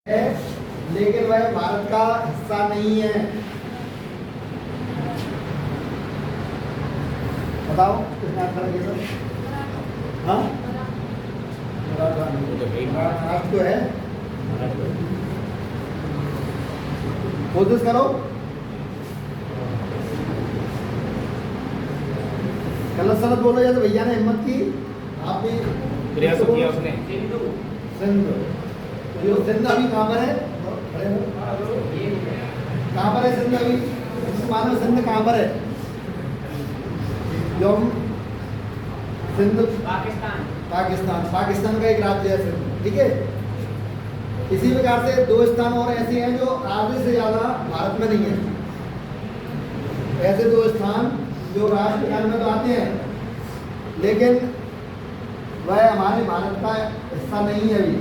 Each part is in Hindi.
है, लेकिन वह भारत का हिस्सा नहीं है। बताओ किसने आंसर दिया सर? हाँ, महाराष्ट्र तो है। कोशिश करो। गलत सलत बोलो या तो भैया ने हिम्मत की, आप भी प्रयास किया उसने। सिंध, जो सिंध अभी कहाँ पर है? कहाँ पर है सिंध अभी? मानो सिंध कहाँ पर है? जो सिंध पाकिस्तान का एक राज्य है सिंध, ठीक है। इसी प्रकार से दो स्थान और ऐसे हैं जो आधे से ज्यादा भारत में नहीं है। ऐसे दो स्थान जो राष्ट्रगान में तो आते हैं, लेकिन वह हमारे भारत का हिस्सा नहीं है अभी।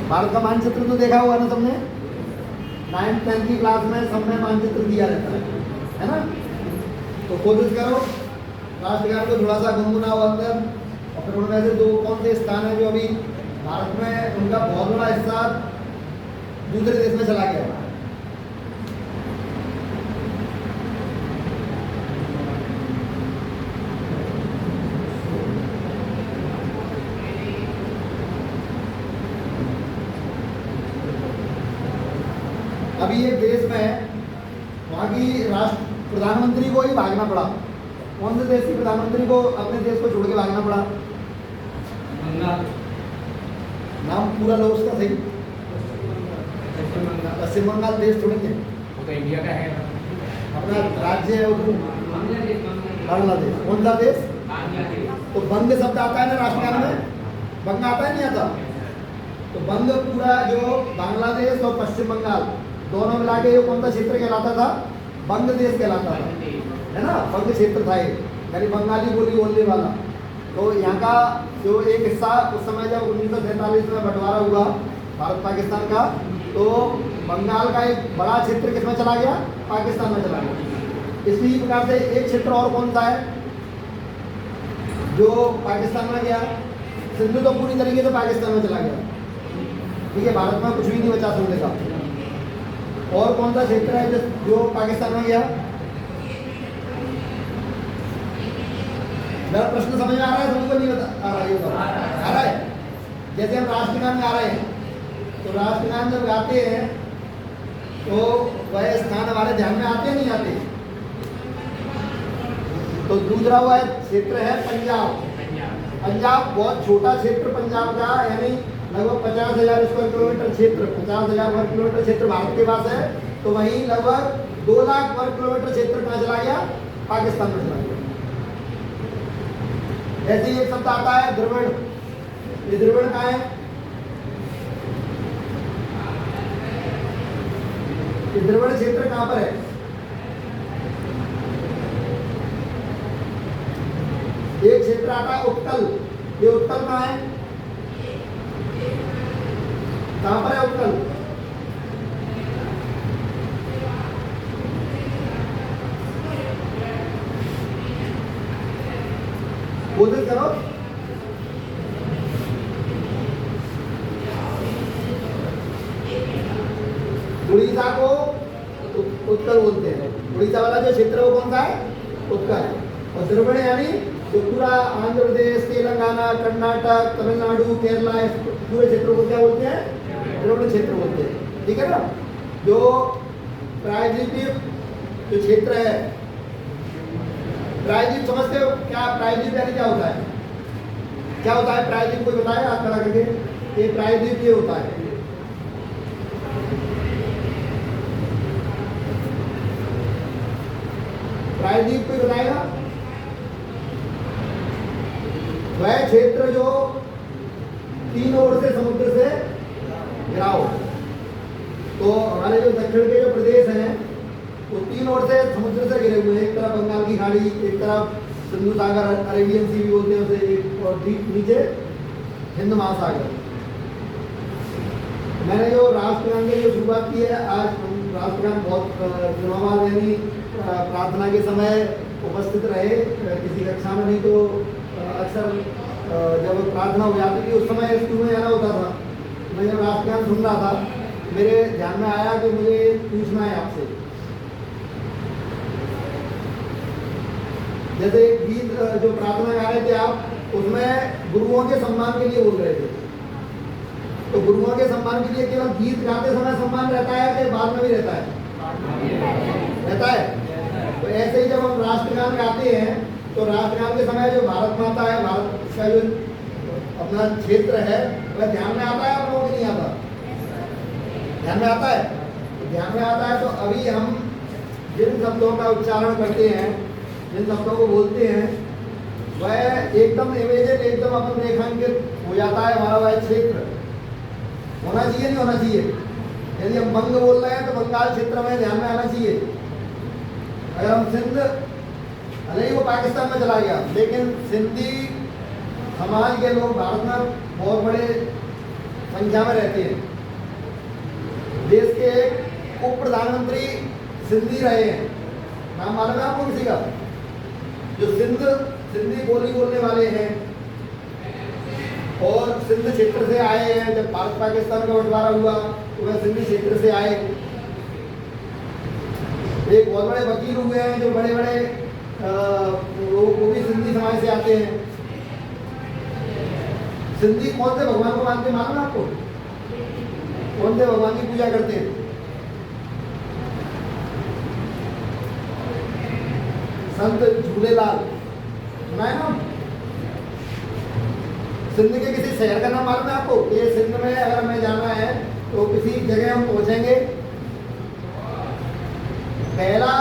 भारत का मानचित्र तो देखा हुआ ना सबने, 9th 10th की क्लास में सब में मानचित्र दिया रहता है ना। तो कोशिश करो राष्ट्रगान को थोड़ा सा गुनगुनाओ अंदर, और फिर उनमें से दो कौन से स्थान है जो अभी भारत में उनका बहुत बड़ा हिस्सा दूसरे देश में चला गया। अभी एक देश में वहाँ की राष्ट्र प्रधानमंत्री को ही भागना पड़ा। कौन से देश के प्रधानमंत्री को अपने देश को छोड़ के भागना पड़ा? नाम पूरा लो उसका सही। पश्चिम बंगाल देश छोड़ेंगे, वो तो इंडिया का है। अपना राज्य है वो बांग्लादेश। कौन सा देश? तो बंग शब्द आता है ना राष्ट्रगान में, बंग आता है नहीं आता? तो बंग पूरा जो बांग्लादेश और पश्चिम बंगाल दोनों मिला के ये कौन सा क्षेत्र कहलाता था? बंग देश कहलाता था, है ना। बंग क्षेत्र था ये, यानी बंगाली बोली बोलने वाला। तो यहाँ का जो एक हिस्सा उस समय जब 1947 में बंटवारा हुआ भारत पाकिस्तान का, तो बंगाल का एक बड़ा क्षेत्र किसमें चला गया? पाकिस्तान में चला गया। इसी प्रकार से एक क्षेत्र और कौन सा है जो पाकिस्तान में गया? सिंधु तो पूरी तरीके से पाकिस्तान में चला गया, ठीक है। भारत में कुछ भी नहीं बचा सिंधु का। और कौन सा क्षेत्र है जो पाकिस्तान में गया? मेरा प्रश्न समझ में आ रहा है? सबको नहीं आ रहा है? जैसे हम राष्ट्रगान में आ रहे हैं, तो राष्ट्रगान जब गाते हैं तो वह स्थान हमारे ध्यान में आते नहीं आते? तो दूसरा वह क्षेत्र है पंजाब। पंजाब बहुत छोटा क्षेत्र पंजाब का, यानी लगभग 50,000 स्क्वायर किलोमीटर क्षेत्र, 50,000 वर्ग किलोमीटर क्षेत्र भारत के पास है। तो वहीं लगभग 2 लाख वर्ग किलोमीटर क्षेत्र कहाँ चला गया? पाकिस्तान में चला गया। ऐसे ही एक शब्द आता है द्रविड़। ये द्रविड़ कहाँ है? ये द्रविड़ क्षेत्र कहाँ पर है? एक क्षेत्र आता है उत्कल। ये उत्कल कहाँ है? कहाँ पर है उत्कल? कोशिश करो। उड़ीसा को उत्कल बोलते हैं। उड़ीसा वाला जो क्षेत्र है वो कौन सा है? उत्कल। और द्रविड़ यानी जो पूरा आंध्र प्रदेश, तेलंगाना, कर्नाटक, तमिलनाडु, केरला, इस पूरे क्षेत्रों को क्या बोलते हैं? द्रविड़ क्षेत्र बोलते हैं, ठीक है ना। जो प्रायद्वीपीय जो क्षेत्र है, प्रायद्वीप समझते हो क्या? प्रायद्वीप यानी क्या होता है? क्या होता है प्रायद्वीप? कोई बताया हाथ खड़ा करके? ये प्रायद्वीप ये होता है। प्रायद्वीप कोई बताएगा? वह क्षेत्र जो तीन ओर से समुद्र से घिरा हो। तो हमारे जो दक्षिण के जो प्रदेश हैं वो तीन ओर से समुद्र से घिरे हुए हैं। एक तरफ बंगाल की खाड़ी, एक तरफ सिंधु सागर, अरेबियन सी भी बोलते हैं उसे, एक और नीचे हिंद महासागर। मैंने जो राष्ट्रगान की जो शुरुआत की है, आज राष्ट्रगान बहुत दिनों बाद यानी प्रार्थना के समय उपस्थित रहे किसी कक्षा में, नहीं तो अक्सर जब प्रार्थना हो जाती थी उस समय स्कूल में जाना होता था। मैं जब राष्ट्रगान सुन रहा था मेरे ध्यान में आया कि मुझे पूछना है आपसे। जैसे एक गीत जो प्रार्थना गा रहे थे आप, उसमें गुरुओं के सम्मान के लिए बोल रहे थे। तो गुरुओं के सम्मान के लिए केवल गीत गाते समय सम्मान रहता है कि बाद में भी रहता है? रहता है। तो ऐसे ही जब हम राष्ट्रगान गाते हैं तो राष्ट्रगान के समय जो भारत माता है, भारत का जो अपना क्षेत्र है, वह ध्यान में आता है आप लोगों को? नहीं आता? ध्यान में आता है? तो ध्यान में आता है तो अभी हम जिन शब्दों का उच्चारण करते हैं, जिन शब्दों को बोलते हैं, वह एकदम इमेजिन, एकदम अपन रेखांकित हो जाता है हमारा वह क्षेत्र। होना चाहिए नहीं होना चाहिए? यदि हम बंग बोल रहे हैं तो बंगाल क्षेत्र में ध्यान में आना चाहिए। अगर हम सिंध, भले ही वो पाकिस्तान में चला गया, लेकिन सिंधी समाज के लोग भारत में बहुत बड़े संख्या में रहते हैं। देश के एक उप प्रधानमंत्री सिंधी रहे हैं। नाम मालूम है आपको किसी का जो सिंधी बोली बोलने वाले हैं और सिंध क्षेत्र से आए हैं? जब भारत पाकिस्तान का बंटवारा हुआ तो वह सिंधी क्षेत्र से आए। एक बहुत बड़े वकील हुए हैं जो बड़े बड़े वो भी सिंधी समाज से आते हैं। सिंधी कौन से भगवान को मानते हैं मालूम है आपको? कौन से भगवान की पूजा करते हैं? संत झूलेलाल, सुना है ना? सिंध के किसी शहर का नाम मालूम है आपको? ये सिंध में अगर हमें जाना है तो किसी जगह हम पहुंचेंगे, पहला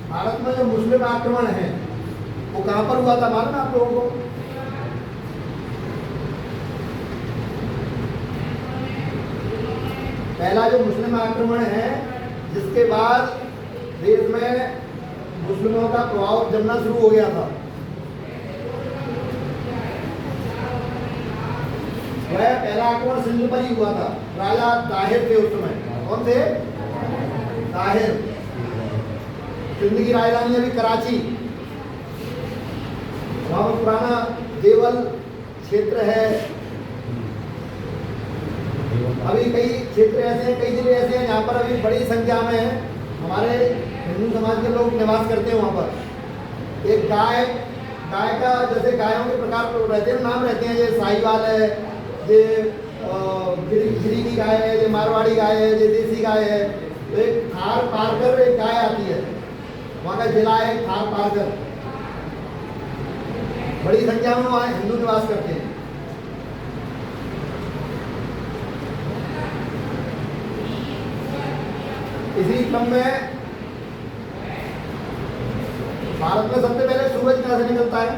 भारत में जो मुस्लिम आक्रमण है वो कहां पर हुआ था मालूम है आप लोगों को? पहला जो मुस्लिम आक्रमण है, जिसके बाद देश में मुस्लिमों का प्रभाव जमना शुरू हो गया था, वह पहला आक्रमण सिंध पर ही हुआ था। राजा ताहिर थे उस समय। कौन थे? ताहिर। सिंध की राजधानी अभी कराची, वहां पुराना देवल क्षेत्र है। अभी कई क्षेत्र ऐसे हैं, कई जिले ऐसे हैं जहाँ पर अभी बड़ी संख्या में हमारे हिंदू समाज के लोग निवास करते हैं। वहाँ पर एक गाय का, जैसे गायों के प्रकार रहते हैं, नाम रहते हैं, ये साहिवाल है, ये गिरी की गाय है, ये मारवाड़ी गाय है, ये देसी गाय है। तो एक थार पारकर एक गाय आती है, वहाँ का जिला है थार पारकर। बड़ी संख्या में वहाँ हिंदू निवास करते हैं। इसी क्रम में भारत में सबसे पहले सूरज कहाँ से निकलता है?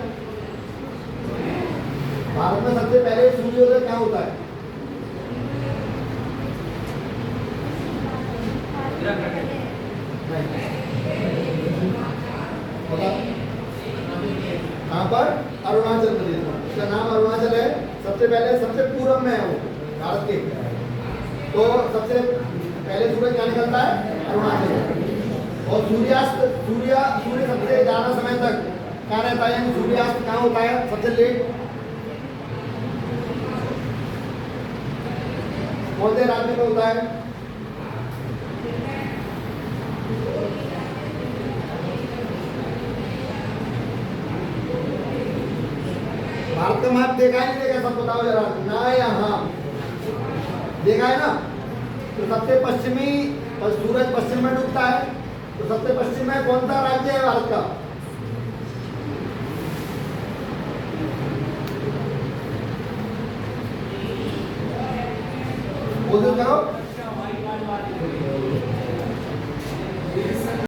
भारत में सबसे पहले सूर्योदय क्या होता है? कहाँ पर? अरुणाचल प्रदेश में। इसका नाम अरुणाचल है। सबसे पहले, सबसे पूर्व में है वो भारत के। तो सबसे पहले सूरज क्या निकलता है? अरुणाचल। और सूर्यास्त, सूर्य सबसे ज्यादा समय तक क्या रहता है? यानी सूर्यास्त कहाँ होता है सबसे लेट? कौन से राज्य में होता है? भारत का मैप देखा है नहीं देखा? सब बताओ जरा। ना या हाँ? देखा है ना? तो सबसे पश्चिमी, सूरज पश्चिम में डूबता है, तो सबसे पश्चिम में कौन सा राज्य है भारत का? कोशिश करो।